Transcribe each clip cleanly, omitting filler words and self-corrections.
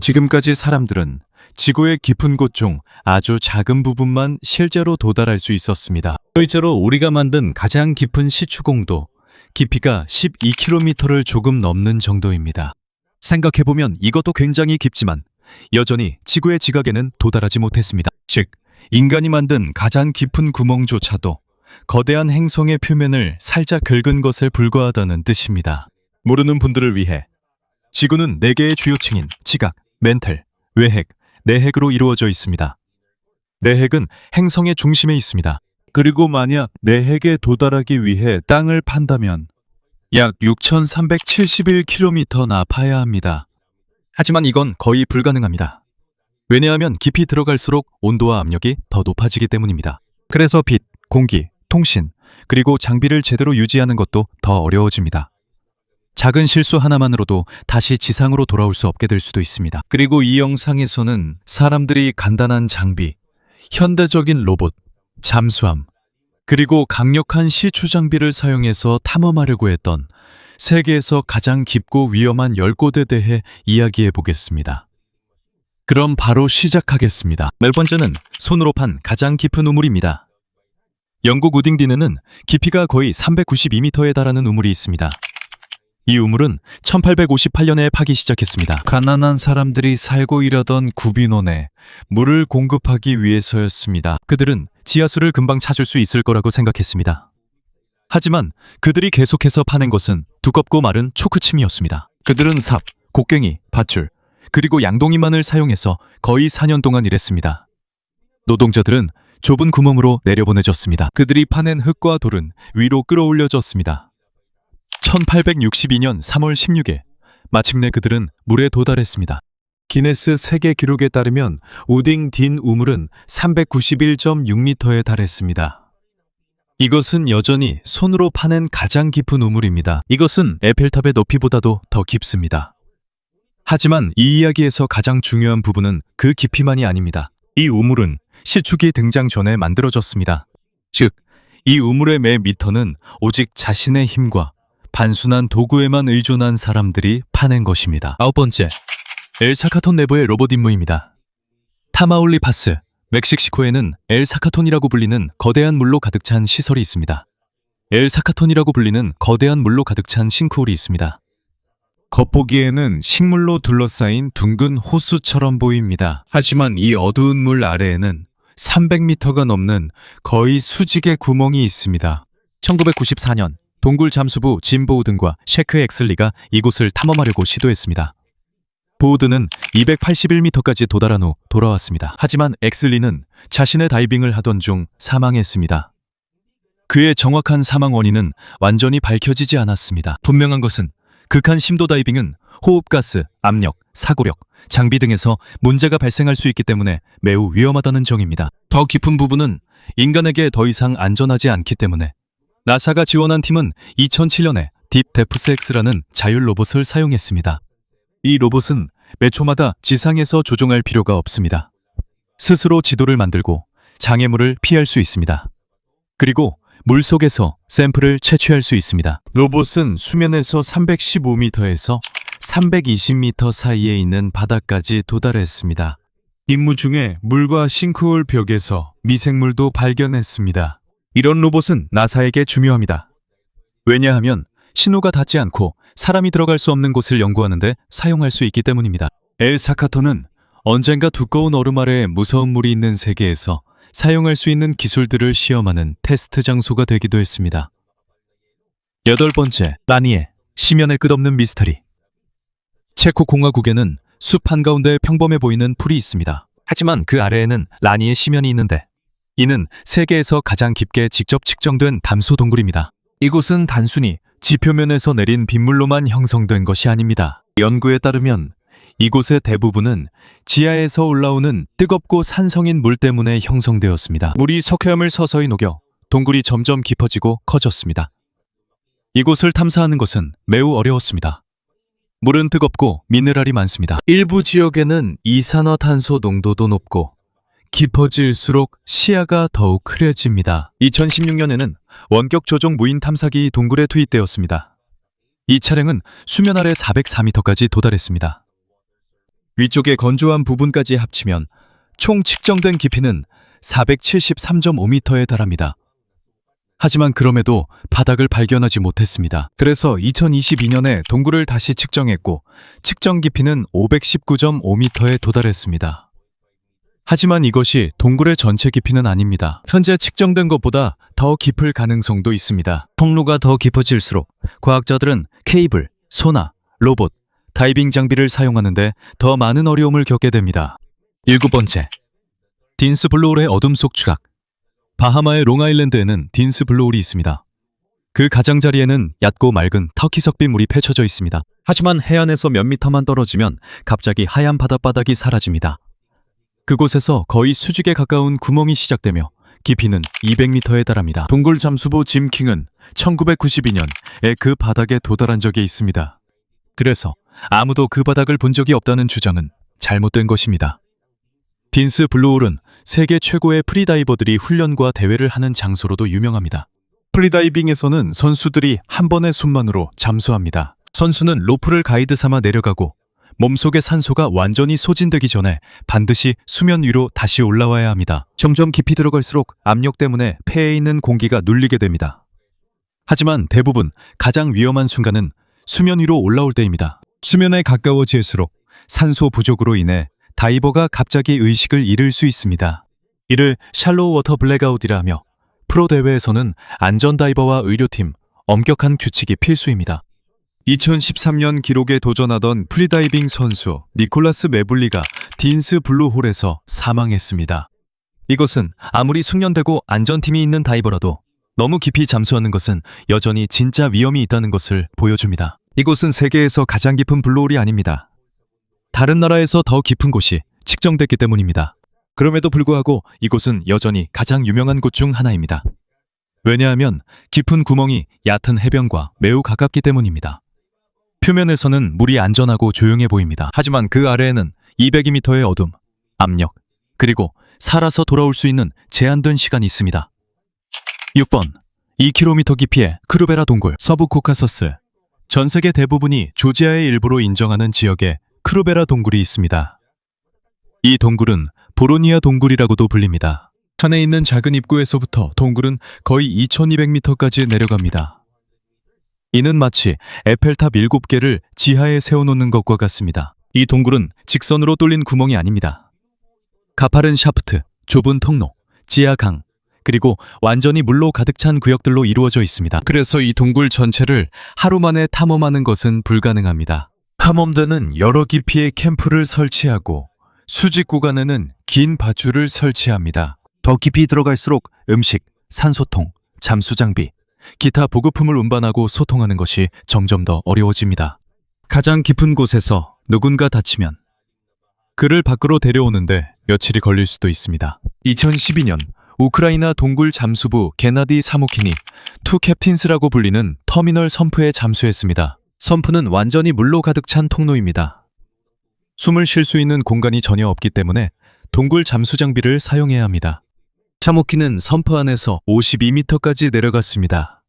지금까지 사람들은 지구의 깊은 곳 중 아주 작은 부분만 실제로 도달할 수 있었습니다. 실제로 우리가 만든 가장 깊은 시추공도 깊이가 12km를 조금 넘는 정도입니다. 생각해보면 이것도 굉장히 깊지만 여전히 지구의 지각에는 도달하지 못했습니다. 즉, 인간이 만든 가장 깊은 구멍조차도 거대한 행성의 표면을 살짝 긁은 것에 불과하다는 뜻입니다. 모르는 분들을 위해 지구는 4개의 주요 층인 지각, 멘틀, 외핵, 내핵으로 이루어져 있습니다. 내핵은 행성의 중심에 있습니다. 그리고 만약 내핵에 도달하기 위해 땅을 판다면 약 6,371km나 파야 합니다. 하지만 이건 거의 불가능합니다. 왜냐하면 깊이 들어갈수록 온도와 압력이 더 높아지기 때문입니다. 그래서 빛, 공기, 통신, 그리고 장비를 제대로 유지하는 것도 더 어려워집니다. 작은 실수 하나만으로도 다시 지상으로 돌아올 수 없게 될 수도 있습니다. 그리고 이 영상에서는 사람들이 간단한 장비, 현대적인 로봇, 잠수함, 그리고 강력한 시추 장비를 사용해서 탐험하려고 했던 세계에서 가장 깊고 위험한 10곳에 대해 이야기해 보겠습니다. 그럼 바로 시작하겠습니다. 10번째는 손으로 판 가장 깊은 우물입니다. 영국 우딩딘에는 깊이가 거의 392m에 달하는 우물이 있습니다. 이 우물은 1858년에 파기 시작했습니다. 가난한 사람들이 살고 이러던 구빈원에 물을 공급하기 위해서였습니다. 그들은 지하수를 금방 찾을 수 있을 거라고 생각했습니다. 하지만 그들이 계속해서 파낸 것은 두껍고 마른 초크침이었습니다. 그들은 삽, 곡괭이, 밧줄, 그리고 양동이만을 사용해서 거의 4년 동안 일했습니다. 노동자들은 좁은 구멍으로 내려보내졌습니다. 그들이 파낸 흙과 돌은 위로 끌어올려졌습니다. 1862년 3월 16일, 마침내 그들은 물에 도달했습니다. 기네스 세계 기록에 따르면 우딩딘 우물은 391.6m에 달했습니다. 이것은 여전히 손으로 파낸 가장 깊은 우물입니다. 이것은 에펠탑의 높이보다도 더 깊습니다. 하지만 이 이야기에서 가장 중요한 부분은 그 깊이만이 아닙니다. 이 우물은 시축이 등장 전에 만들어졌습니다. 즉, 이 우물의 매 미터는 오직 자신의 힘과 단순한 도구에만 의존한 사람들이 파낸 것입니다. 9번째, 엘사카톤 내부의 로봇 임무입니다. 타마울리파스, 멕시코에는 엘사카톤이라고 불리는 거대한 물로 가득 찬 시설이 있습니다. 엘사카톤이라고 불리는 거대한 물로 가득 찬 싱크홀이 있습니다. 겉보기에는 식물로 둘러싸인 둥근 호수처럼 보입니다. 하지만 이 어두운 물 아래에는 300m가 넘는 거의 수직의 구멍이 있습니다. 1994년 동굴 잠수부 짐 보우든과 셰크 엑슬리가 이곳을 탐험하려고 시도했습니다. 보우든은 281m까지 도달한 후 돌아왔습니다. 하지만 엑슬리는 자신의 다이빙을 하던 중 사망했습니다. 그의 정확한 사망 원인은 완전히 밝혀지지 않았습니다. 분명한 것은 극한 심도 다이빙은 호흡가스, 압력, 사고력, 장비 등에서 문제가 발생할 수 있기 때문에 매우 위험하다는 점입니다. 더 깊은 부분은 인간에게 더 이상 안전하지 않기 때문에 나사가 지원한 팀은 2007년에 딥 데프스 X라는 자율 로봇을 사용했습니다. 이 로봇은 매 초마다 지상에서 조종할 필요가 없습니다. 스스로 지도를 만들고 장애물을 피할 수 있습니다. 그리고 물속에서 샘플을 채취할 수 있습니다. 로봇은 수면에서 315m에서 320m 사이에 있는 바닥까지 도달했습니다. 임무 중에 물과 싱크홀 벽에서 미생물도 발견했습니다. 이런 로봇은 나사에게 중요합니다. 왜냐하면 신호가 닿지 않고 사람이 들어갈 수 없는 곳을 연구하는데 사용할 수 있기 때문입니다. 엘사카톤은 언젠가 두꺼운 얼음 아래에 무서운 물이 있는 세계에서 사용할 수 있는 기술들을 시험하는 테스트 장소가 되기도 했습니다. 8번째, 라니에, 심연의 끝없는 미스터리. 체코 공화국에는 숲 한가운데 평범해 보이는 풀이 있습니다. 하지만 그 아래에는 라니의 심연이 있는데 이는 세계에서 가장 깊게 직접 측정된 담수 동굴입니다. 이곳은 단순히 지표면에서 내린 빗물로만 형성된 것이 아닙니다. 연구에 따르면 이곳의 대부분은 지하에서 올라오는 뜨겁고 산성인 물 때문에 형성되었습니다. 물이 석회암을 서서히 녹여 동굴이 점점 깊어지고 커졌습니다. 이곳을 탐사하는 것은 매우 어려웠습니다. 물은 뜨겁고 미네랄이 많습니다. 일부 지역에는 이산화탄소 농도도 높고 깊어질수록 시야가 더욱 흐려집니다. 2016년에는 원격 조종 무인 탐사기 동굴에 투입되었습니다. 이 차량은 수면 아래 404m까지 도달했습니다. 위쪽의 건조한 부분까지 합치면 총 측정된 깊이는 473.5m에 달합니다. 하지만 그럼에도 바닥을 발견하지 못했습니다. 그래서 2022년에 동굴을 다시 측정했고 측정 깊이는 519.5m에 도달했습니다. 하지만 이것이 동굴의 전체 깊이는 아닙니다. 현재 측정된 것보다 더 깊을 가능성도 있습니다. 통로가 더 깊어질수록 과학자들은 케이블, 소나, 로봇, 다이빙 장비를 사용하는데 더 많은 어려움을 겪게 됩니다. 7번째, 딘스 블루홀의 어둠 속 추락. 바하마의 롱아일랜드에는 딘스 블루홀이 있습니다. 그 가장자리에는 얕고 맑은 터키 석비물이 펼쳐져 있습니다. 하지만 해안에서 몇 미터만 떨어지면 갑자기 하얀 바닷바닥이 사라집니다. 그곳에서 거의 수직에 가까운 구멍이 시작되며 깊이는 200m에 달합니다. 동굴 잠수부 짐 킹은 1992년에 그 바닥에 도달한 적이 있습니다. 그래서 아무도 그 바닥을 본 적이 없다는 주장은 잘못된 것입니다. 딘스 블루홀은 세계 최고의 프리다이버들이 훈련과 대회를 하는 장소로도 유명합니다. 프리다이빙에서는 선수들이 한 번의 숨만으로 잠수합니다. 선수는 로프를 가이드 삼아 내려가고 몸속의 산소가 완전히 소진되기 전에 반드시 수면 위로 다시 올라와야 합니다. 점점 깊이 들어갈수록 압력 때문에 폐에 있는 공기가 눌리게 됩니다. 하지만 대부분 가장 위험한 순간은 수면 위로 올라올 때입니다. 수면에 가까워질수록 산소 부족으로 인해 다이버가 갑자기 의식을 잃을 수 있습니다. 이를 샬로우 워터 블랙아웃이라 하며 프로 대회에서는 안전다이버와 의료팀, 엄격한 규칙이 필수입니다. 2013년 기록에 도전하던 프리다이빙 선수 니콜라스 메블리가 딘스 블루홀에서 사망했습니다. 이것은 아무리 숙련되고 안전팀이 있는 다이버라도 너무 깊이 잠수하는 것은 여전히 진짜 위험이 있다는 것을 보여줍니다. 이곳은 세계에서 가장 깊은 블루홀이 아닙니다. 다른 나라에서 더 깊은 곳이 측정됐기 때문입니다. 그럼에도 불구하고 이곳은 여전히 가장 유명한 곳 중 하나입니다. 왜냐하면 깊은 구멍이 얕은 해변과 매우 가깝기 때문입니다. 표면에서는 물이 안전하고 조용해 보입니다. 하지만 그 아래에는 202m의 어둠, 압력, 그리고 살아서 돌아올 수 있는 제한된 시간이 있습니다. 6번, 2km 깊이의 크루베라 동굴. 서부 코카서스. 전 세계 대부분이 조지아의 일부로 인정하는 지역에 크루베라 동굴이 있습니다. 이 동굴은 보로니아 동굴이라고도 불립니다. 산에 있는 작은 입구에서부터 동굴은 거의 2200m까지 내려갑니다. 이는 마치 에펠탑 7개를 지하에 세워놓는 것과 같습니다. 이 동굴은 직선으로 뚫린 구멍이 아닙니다. 가파른 샤프트, 좁은 통로, 지하강, 그리고 완전히 물로 가득 찬 구역들로 이루어져 있습니다. 그래서 이 동굴 전체를 하루 만에 탐험하는 것은 불가능합니다. 탐험대는 여러 깊이의 캠프를 설치하고 수직 구간에는 긴 밧줄을 설치합니다. 더 깊이 들어갈수록 음식, 산소통, 잠수 장비, 기타 보급품을 운반하고 소통하는 것이 점점 더 어려워집니다. 가장 깊은 곳에서 누군가 다치면 그를 밖으로 데려오는데 며칠이 걸릴 수도 있습니다. 2012년 우크라이나 동굴 잠수부 게나디 사모킨이 투 캡틴스라고 불리는 터미널 섬프에 잠수했습니다. 섬프는 완전히 물로 가득 찬 통로입니다. 숨을 쉴 수 있는 공간이 전혀 없기 때문에 동굴 잠수 장비를 사용해야 합니다. 사모키는 섬프 안에서 52m까지 내려갔습니다.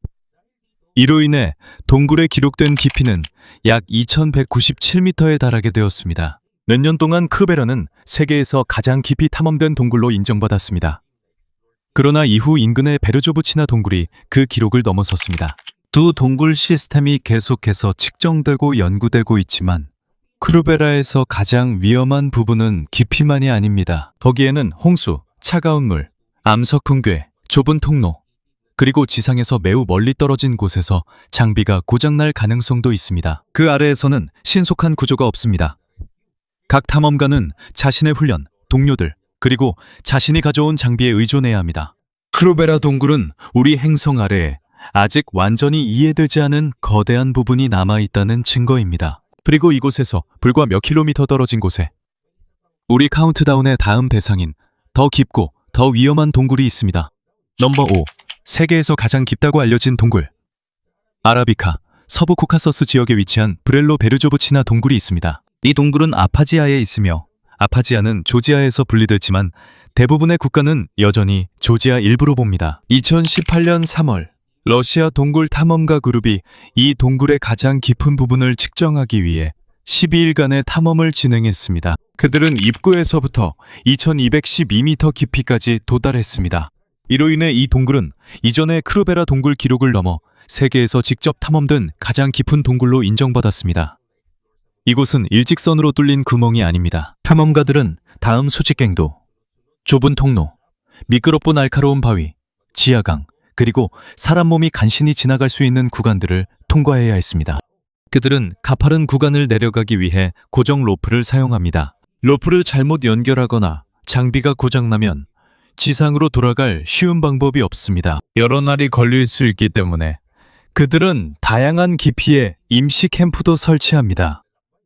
이로 인해 동굴에 기록된 깊이는 약 2197m에 달하게 되었습니다. 몇 년 동안 크루베라는 세계에서 가장 깊이 탐험된 동굴로 인정받았습니다. 그러나 이후 인근의 베르조브치나 동굴이 그 기록을 넘어섰습니다. 두 동굴 시스템이 계속해서 측정되고 연구되고 있지만 크루베라에서 가장 위험한 부분은 깊이만이 아닙니다. 거기에는 홍수, 차가운 물, 암석 붕괴, 좁은 통로, 그리고 지상에서 매우 멀리 떨어진 곳에서 장비가 고장날 가능성도 있습니다. 그 아래에서는 신속한 구조가 없습니다. 각 탐험가는 자신의 훈련, 동료들, 그리고 자신이 가져온 장비에 의존해야 합니다. 크루베라 동굴은 우리 행성 아래에 아직 완전히 이해되지 않은 거대한 부분이 남아있다는 증거입니다. 그리고 이곳에서 불과 몇 킬로미터 떨어진 곳에 우리 카운트다운의 다음 대상인 더 깊고 더 위험한 동굴이 있습니다. 넘버 5. 세계에서 가장 깊다고 알려진 동굴. 아라비카, 서부 코카서스 지역에 위치한 브렐로 베르조브치나 동굴이 있습니다. 이 동굴은 아파지아에 있으며 아파지아는 조지아에서 분리됐지만 대부분의 국가는 여전히 조지아 일부로 봅니다. 2018년 3월 러시아 동굴 탐험가 그룹이 이 동굴의 가장 깊은 부분을 측정하기 위해 12일간의 탐험을 진행했습니다. 그들은 입구에서부터 2212m 깊이까지 도달했습니다. 이로 인해 이 동굴은 이전의 크루베라 동굴 기록을 넘어 세계에서 직접 탐험된 가장 깊은 동굴로 인정받았습니다. 이곳은 일직선으로 뚫린 구멍이 아닙니다. 탐험가들은 다음 수직갱도, 좁은 통로, 미끄럽고 날카로운 바위, 지하강, 그리고 사람 몸이 간신히 지나갈 수 있는 구간들을 통과해야 했습니다. 그들은 가파른 구간을 내려가기 위해 고정 로프를 사용합니다. 로프를 잘못 연결하거나 장비가 고장나면 지상으로 돌아갈 쉬운 방법이 없습니다. 여러 날이 걸릴 수 있기 때문에 그들은 다양한 깊이의 임시 캠프도 설치합니다.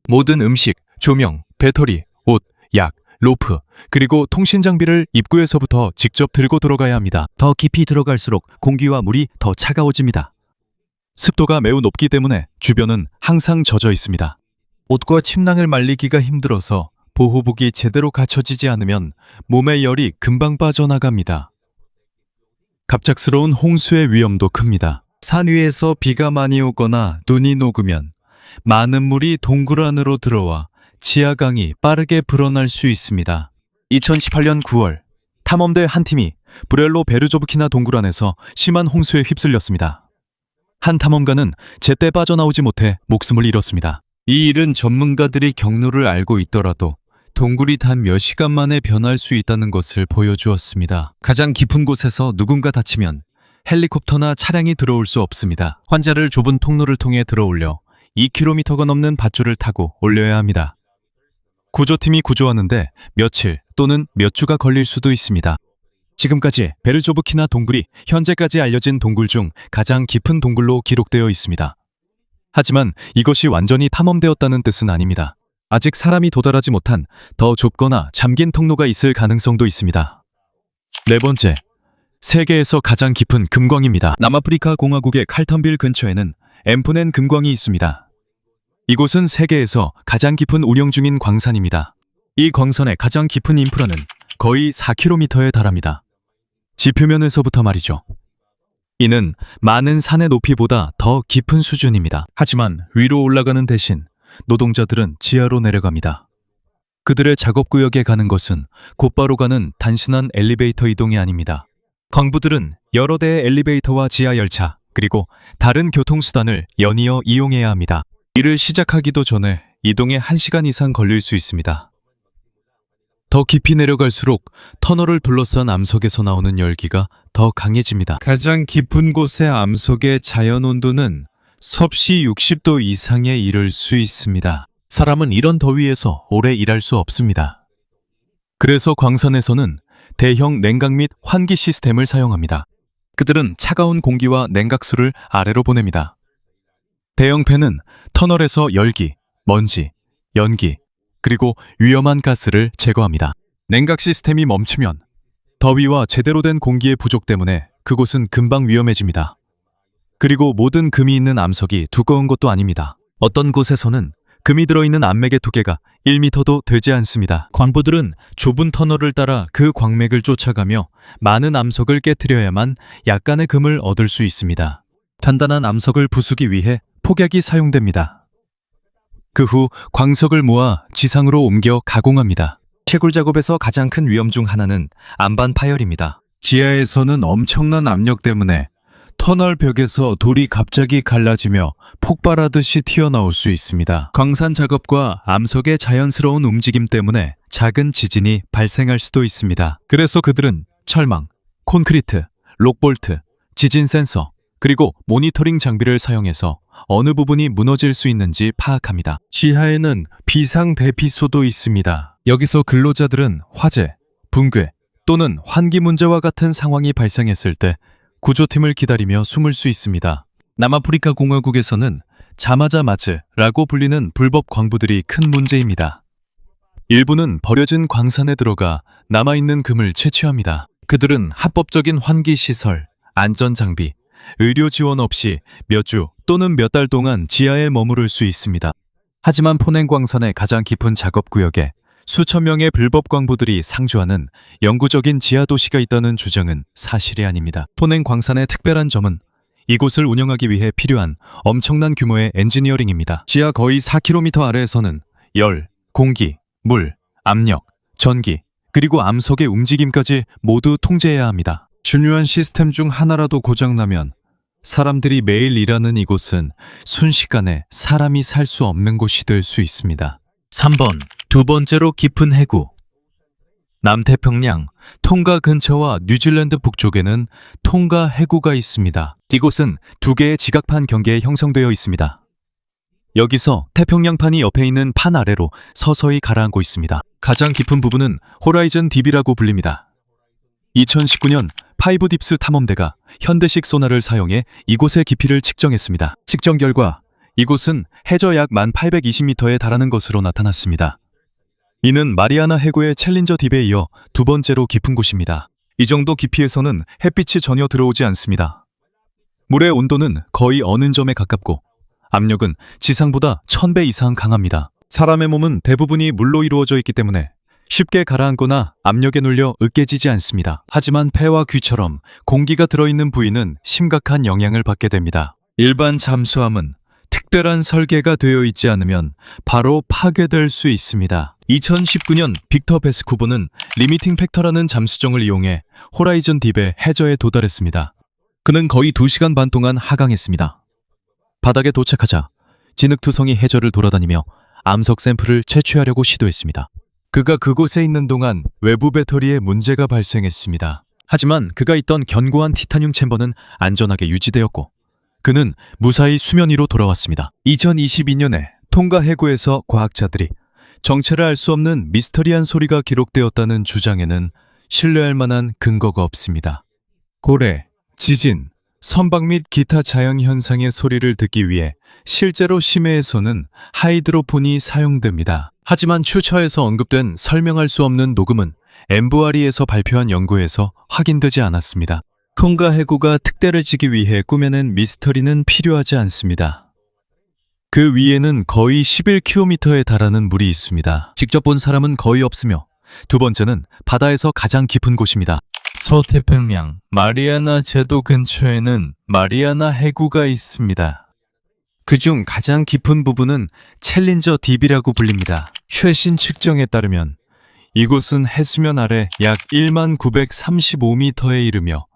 모든 음식, 조명, 배터리, 옷, 약, 로프, 그리고 통신 장비를 입구에서부터 직접 들고 들어가야 합니다. 더 깊이 들어갈수록 공기와 물이 더 차가워집니다. 습도가 매우 높기 때문에 주변은 항상 젖어 있습니다. 옷과 침낭을 말리기가 힘들어서 보호복이 제대로 갖춰지지 않으면 몸의 열이 금방 빠져나갑니다. 갑작스러운 홍수의 위험도 큽니다. 산 위에서 비가 많이 오거나 눈이 녹으면 많은 물이 동굴 안으로 들어와 지하강이 빠르게 불어날 수 있습니다. 2018년 9월, 탐험대 한 팀이 브렐로 베르조브키나 동굴 안에서 심한 홍수에 휩쓸렸습니다. 한 탐험가는 제때 빠져나오지 못해 목숨을 잃었습니다. 이 일은 전문가들이 경로를 알고 있더라도 동굴이 단 몇 시간 만에 변할 수 있다는 것을 보여주었습니다. 가장 깊은 곳에서 누군가 다치면 헬리콥터나 차량이 들어올 수 없습니다. 환자를 좁은 통로를 통해 들어올려 2km가 넘는 밧줄을 타고 올려야 합니다. 구조팀이 구조하는데 며칠 또는 몇 주가 걸릴 수도 있습니다. 지금까지 베르조브키나 동굴이 현재까지 알려진 동굴 중 가장 깊은 동굴로 기록되어 있습니다. 하지만 이것이 완전히 탐험되었다는 뜻은 아닙니다. 아직 사람이 도달하지 못한 더 좁거나 잠긴 통로가 있을 가능성도 있습니다. 네 번째, 세계에서 가장 깊은 금광입니다. 남아프리카 공화국의 칼텀빌 근처에는 엠푸넨 금광이 있습니다. 이곳은 세계에서 가장 깊은 운영 중인 광산입니다. 이 광산의 가장 깊은 인프라는 거의 4km에 달합니다. 지표면에서부터 말이죠. 이는 많은 산의 높이보다 더 깊은 수준입니다. 하지만 위로 올라가는 대신 노동자들은 지하로 내려갑니다. 그들의 작업구역에 가는 것은 곧바로 가는 단순한 엘리베이터 이동이 아닙니다. 광부들은 여러 대의 엘리베이터와 지하열차, 그리고 다른 교통수단을 연이어 이용해야 합니다. 일을 시작하기도 전에 이동에 1시간 이상 걸릴 수 있습니다. 더 깊이 내려갈수록 터널을 둘러싼 암석에서 나오는 열기가 더 강해집니다. 가장 깊은 곳의 암석의 자연 온도는 섭씨 60도 이상에 이를 수 있습니다. 사람은 이런 더위에서 오래 일할 수 없습니다. 그래서 광산에서는 대형 냉각 및 환기 시스템을 사용합니다. 그들은 차가운 공기와 냉각수를 아래로 보냅니다. 대형 팬은 터널에서 열기, 먼지, 연기, 그리고 위험한 가스를 제거합니다. 냉각 시스템이 멈추면 더위와 제대로 된 공기의 부족 때문에 그곳은 금방 위험해집니다. 그리고 모든 금이 있는 암석이 두꺼운 것도 아닙니다. 어떤 곳에서는 금이 들어있는 암맥의 두께가 1m도 되지 않습니다. 광부들은 좁은 터널을 따라 그 광맥을 쫓아가며 많은 암석을 깨트려야만 약간의 금을 얻을 수 있습니다. 단단한 암석을 부수기 위해 폭약이 사용됩니다. 그 후 광석을 모아 지상으로 옮겨 가공합니다. 채굴 작업에서 가장 큰 위험 중 하나는 안반 파열입니다. 지하에서는 엄청난 압력 때문에 터널 벽에서 돌이 갑자기 갈라지며 폭발하듯이 튀어나올 수 있습니다. 광산 작업과 암석의 자연스러운 움직임 때문에 작은 지진이 발생할 수도 있습니다. 그래서 그들은 철망, 콘크리트, 록볼트, 지진 센서, 그리고 모니터링 장비를 사용해서 어느 부분이 무너질 수 있는지 파악합니다. 지하에는 비상 대피소도 있습니다. 여기서 근로자들은 화재, 붕괴 또는 환기 문제와 같은 상황이 발생했을 때 구조팀을 기다리며 숨을 수 있습니다. 남아프리카 공화국에서는 자마자마즈라고 불리는 불법 광부들이 큰 문제입니다. 일부는 버려진 광산에 들어가 남아있는 금을 채취합니다. 그들은 합법적인 환기 시설, 안전 장비, 의료 지원 없이 몇 주 또는 몇 달 동안 지하에 머무를 수 있습니다. 하지만 포냉 광산의 가장 깊은 작업 구역에 수천 명의 불법 광부들이 상주하는 영구적인 지하 도시가 있다는 주장은 사실이 아닙니다. 포냉 광산의 특별한 점은 이곳을 운영하기 위해 필요한 엄청난 규모의 엔지니어링입니다. 지하 거의 4km 아래에서는 열, 공기, 물, 압력, 전기, 그리고 암석의 움직임까지 모두 통제해야 합니다. 중요한 시스템 중 하나라도 고장나면 사람들이 매일 일하는 이곳은 순식간에 사람이 살 수 없는 곳이 될 수 있습니다. 3번, 두 번째로 깊은 해구. 남태평양, 통가 근처와 뉴질랜드 북쪽에는 통가 해구가 있습니다. 이곳은 두 개의 지각판 경계에 형성되어 있습니다. 여기서 태평양판이 옆에 있는 판 아래로 서서히 가라앉고 있습니다. 가장 깊은 부분은 호라이즌 딥이라고 불립니다. 2019년 파이브딥스 탐험대가 현대식 소나를 사용해 이곳의 깊이를 측정했습니다. 측정 결과 이곳은 해저 약 1820m에 달하는 것으로 나타났습니다. 이는 마리아나 해구의 챌린저 딥에 이어 두 번째로 깊은 곳입니다. 이 정도 깊이에서는 햇빛이 전혀 들어오지 않습니다. 물의 온도는 거의 어는 점에 가깝고 압력은 지상보다 1000배 이상 강합니다. 사람의 몸은 대부분이 물로 이루어져 있기 때문에 쉽게 가라앉거나 압력에 눌려 으깨지지 않습니다. 하지만 폐와 귀처럼 공기가 들어있는 부위는 심각한 영향을 받게 됩니다. 일반 잠수함은 특별한 설계가 되어 있지 않으면 바로 파괴될 수 있습니다. 2019년 빅터 베스쿠버는 리미팅 팩터라는 잠수정을 이용해 호라이즌 딥의 해저에 도달했습니다. 그는 거의 2시간 반 동안 하강했습니다. 바닥에 도착하자 진흙투성이 해저를 돌아다니며 암석 샘플을 채취하려고 시도했습니다. 그가 그곳에 있는 동안 외부 배터리에 문제가 발생했습니다. 하지만 그가 있던 견고한 티타늄 챔버는 안전하게 유지되었고 그는 무사히 수면 위로 돌아왔습니다. 2022년에 통가 해구에서 과학자들이 정체를 알 수 없는 미스터리한 소리가 기록되었다는 주장에는 신뢰할 만한 근거가 없습니다. 고래, 지진, 선박 및 기타 자연현상의 소리를 듣기 위해 실제로 심해에서는 하이드로폰이 사용됩니다. 하지만 추처에서 언급된 설명할 수 없는 녹음은 엠브아리에서 발표한 연구에서 확인되지 않았습니다. 통가 해구가 특대를 지기 위해 꾸며낸 미스터리는 필요하지 않습니다. 그 위에는 거의 11km에 달하는 물이 있습니다. 직접 본 사람은 거의 없으며 두 번째는 바다에서 가장 깊은 곳입니다. 서태평양 마리아나 제도 근처에는 마리아나 해구가 있습니다. 그중 가장 깊은 부분은 챌린저 딥이라고 불립니다. 최신 측정에 따르면 이곳은 해수면 아래 약 1935m에 이르며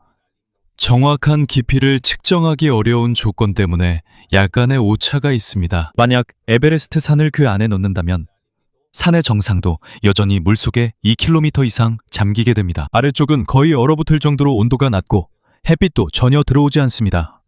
정확한 깊이를 측정하기 어려운 조건 때문에 약간의 오차가 있습니다. 만약 에베레스트 산을 그 안에 넣는다면 산의 정상도 여전히 물속에 2km 이상 잠기게 됩니다. 아래쪽은 거의 얼어붙을 정도로 온도가 낮고 햇빛도 전혀 들어오지 않습니다.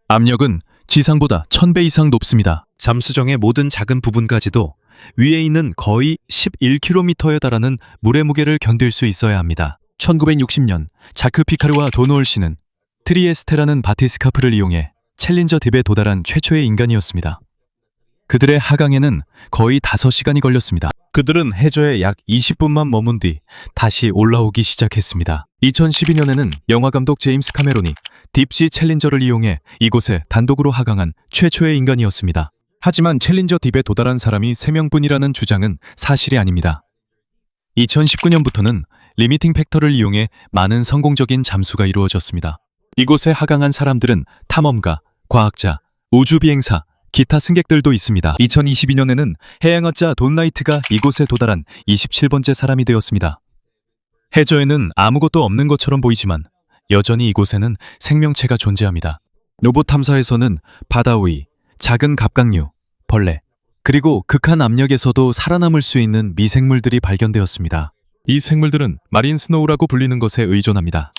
압력은 지상보다 1000배 이상 높습니다. 잠수정의 모든 작은 부분까지도 위에 있는 거의 11km에 달하는 물의 무게를 견딜 수 있어야 합니다. 1960년 자크 피카르와 도노올 씨는 트리에스테라는 바티스카프를 이용해 챌린저 딥에 도달한 최초의 인간이었습니다. 그들의 하강에는 거의 5시간이 걸렸습니다. 그들은 해저에 약 20분만 머문 뒤 다시 올라오기 시작했습니다. 2012년에는 영화감독 제임스 카메론이 딥시 챌린저를 이용해 이곳에 단독으로 하강한 최초의 인간이었습니다. 하지만 챌린저 딥에 도달한 사람이 3명뿐이라는 주장은 사실이 아닙니다. 2019년부터는 리미팅 팩터를 이용해 많은 성공적인 잠수가 이루어졌습니다. 이곳에 하강한 사람들은 탐험가, 과학자, 우주비행사, 기타 승객들도 있습니다. 2022년에는 해양학자 돈 라이트가 이곳에 도달한 27번째 사람이 되었습니다. 해저에는 아무것도 없는 것처럼 보이지만 여전히 이곳에는 생명체가 존재합니다. 로봇 탐사에서는 바다오이, 작은 갑각류, 벌레, 그리고 극한 압력에서도 살아남을 수 있는 미생물들이 발견되었습니다. 이 생물들은 마린 스노우라고 불리는 것에 의존합니다.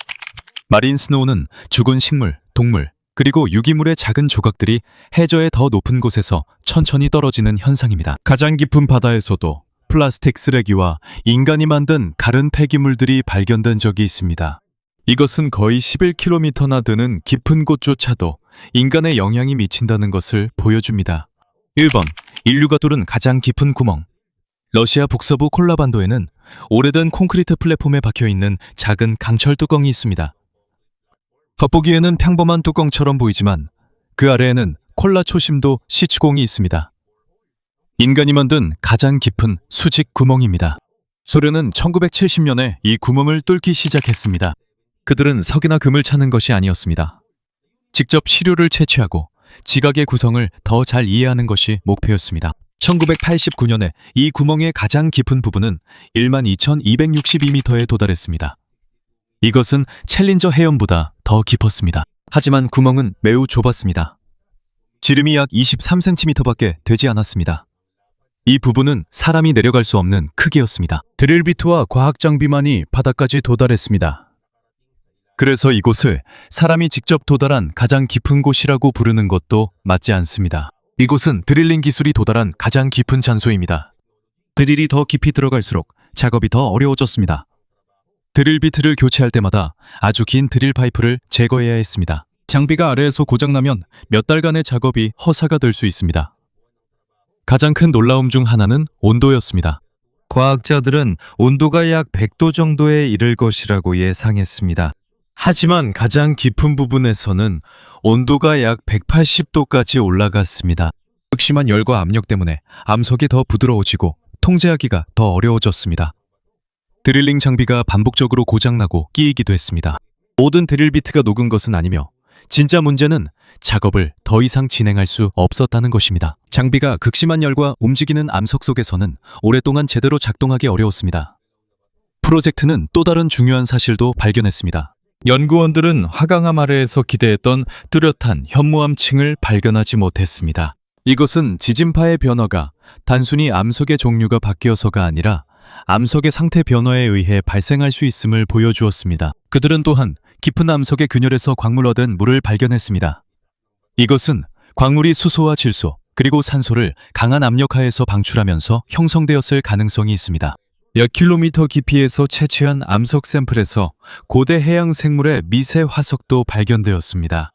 마린 스노우는 죽은 식물, 동물, 그리고 유기물의 작은 조각들이 해저의 더 높은 곳에서 천천히 떨어지는 현상입니다. 가장 깊은 바다에서도 플라스틱 쓰레기와 인간이 만든 가른 폐기물들이 발견된 적이 있습니다. 이것은 거의 11km나 되는 깊은 곳조차도 인간의 영향이 미친다는 것을 보여줍니다. 1번, 인류가 뚫은 가장 깊은 구멍. 러시아 북서부 콜라반도에는 오래된 콘크리트 플랫폼에 박혀있는 작은 강철 뚜껑이 있습니다. 겉보기에는 평범한 뚜껑처럼 보이지만 그 아래에는 콜라 초심도 시추공이 있습니다. 인간이 만든 가장 깊은 수직 구멍입니다. 소련은 1970년에 이 구멍을 뚫기 시작했습니다. 그들은 석이나 금을 찾는 것이 아니었습니다. 직접 시료를 채취하고 지각의 구성을 더 잘 이해하는 것이 목표였습니다. 1989년에 이 구멍의 가장 깊은 부분은 12,262m에 도달했습니다. 이것은 챌린저 해연보다 더 깊었습니다. 하지만 구멍은 매우 좁았습니다. 지름이 약 23cm밖에 되지 않았습니다. 이 부분은 사람이 내려갈 수 없는 크기였습니다. 드릴비트와 과학 장비만이 바닥까지 도달했습니다. 그래서 이곳을 사람이 직접 도달한 가장 깊은 곳이라고 부르는 것도 맞지 않습니다. 이곳은 드릴링 기술이 도달한 가장 깊은 장소입니다. 드릴이 더 깊이 들어갈수록 작업이 더 어려워졌습니다. 드릴 비트를 교체할 때마다 아주 긴 드릴 파이프를 제거해야 했습니다. 장비가 아래에서 고장나면 몇 달간의 작업이 허사가 될 수 있습니다. 가장 큰 놀라움 중 하나는 온도였습니다. 과학자들은 온도가 약 100도 정도에 이를 것이라고 예상했습니다. 하지만 가장 깊은 부분에서는 온도가 약 180도까지 올라갔습니다. 극심한 열과 압력 때문에 암석이 더 부드러워지고 통제하기가 더 어려워졌습니다. 드릴링 장비가 반복적으로 고장나고 끼이기도 했습니다. 모든 드릴 비트가 녹은 것은 아니며 진짜 문제는 작업을 더 이상 진행할 수 없었다는 것입니다. 장비가 극심한 열과 움직이는 암석 속에서는 오랫동안 제대로 작동하기 어려웠습니다. 프로젝트는 또 다른 중요한 사실도 발견했습니다. 연구원들은 화강암 아래에서 기대했던 뚜렷한 현무암층을 발견하지 못했습니다. 이것은 지진파의 변화가 단순히 암석의 종류가 바뀌어서가 아니라 암석의 상태 변화에 의해 발생할 수 있음을 보여주었습니다. 그들은 또한 깊은 암석의 균열에서 광물 얻은 물을 발견했습니다. 이것은 광물이 수소와 질소, 그리고 산소를 강한 압력하에서 방출하면서 형성되었을 가능성이 있습니다. 몇 킬로미터 깊이에서 채취한 암석 샘플에서 고대 해양 생물의 미세 화석도 발견되었습니다.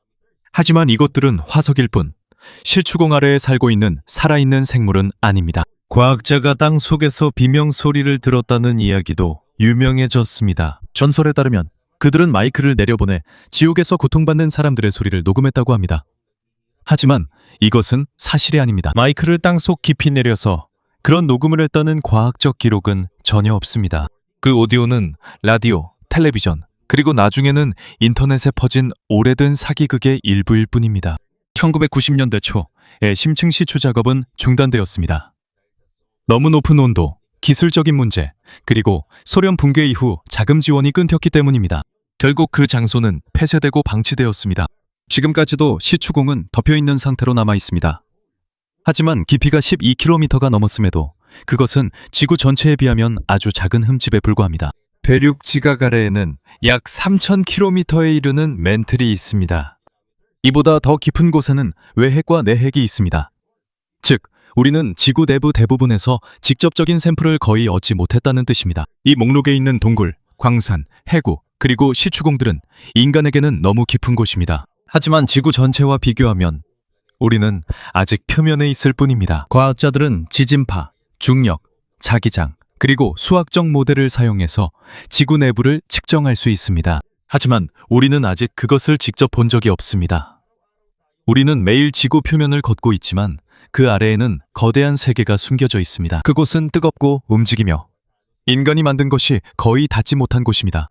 하지만 이것들은 화석일 뿐 실추공 아래에 살고 있는 살아있는 생물은 아닙니다. 과학자가 땅 속에서 비명 소리를 들었다는 이야기도 유명해졌습니다. 전설에 따르면 그들은 마이크를 내려보내 지옥에서 고통받는 사람들의 소리를 녹음했다고 합니다. 하지만 이것은 사실이 아닙니다. 마이크를 땅속 깊이 내려서 그런 녹음을 했다는 과학적 기록은 전혀 없습니다. 그 오디오는 라디오, 텔레비전, 그리고 나중에는 인터넷에 퍼진 오래된 사기극의 일부일 뿐입니다. 1990년대 초에 심층 시추 작업은 중단되었습니다. 너무 높은 온도, 기술적인 문제, 그리고 소련 붕괴 이후 자금 지원이 끊겼기 때문입니다. 결국 그 장소는 폐쇄되고 방치되었습니다. 지금까지도 시추공은 덮여있는 상태로 남아 있습니다. 하지만 깊이가 12km가 넘었음에도 그것은 지구 전체에 비하면 아주 작은 흠집에 불과합니다. 대륙 지각 아래에는 약 3000km에 이르는 맨틀이 있습니다. 이보다 더 깊은 곳에는 외핵과 내핵이 있습니다. 즉, 우리는 지구 내부 대부분에서 직접적인 샘플을 거의 얻지 못했다는 뜻입니다. 이 목록에 있는 동굴, 광산, 해구, 그리고 시추공들은 인간에게는 너무 깊은 곳입니다. 하지만 지구 전체와 비교하면 우리는 아직 표면에 있을 뿐입니다. 과학자들은 지진파, 중력, 자기장, 그리고 수학적 모델을 사용해서 지구 내부를 측정할 수 있습니다. 하지만 우리는 아직 그것을 직접 본 적이 없습니다. 우리는 매일 지구 표면을 걷고 있지만 그 아래에는 거대한 세계가 숨겨져 있습니다. 그곳은 뜨겁고 움직이며 인간이 만든 것이 거의 닿지 못한 곳입니다.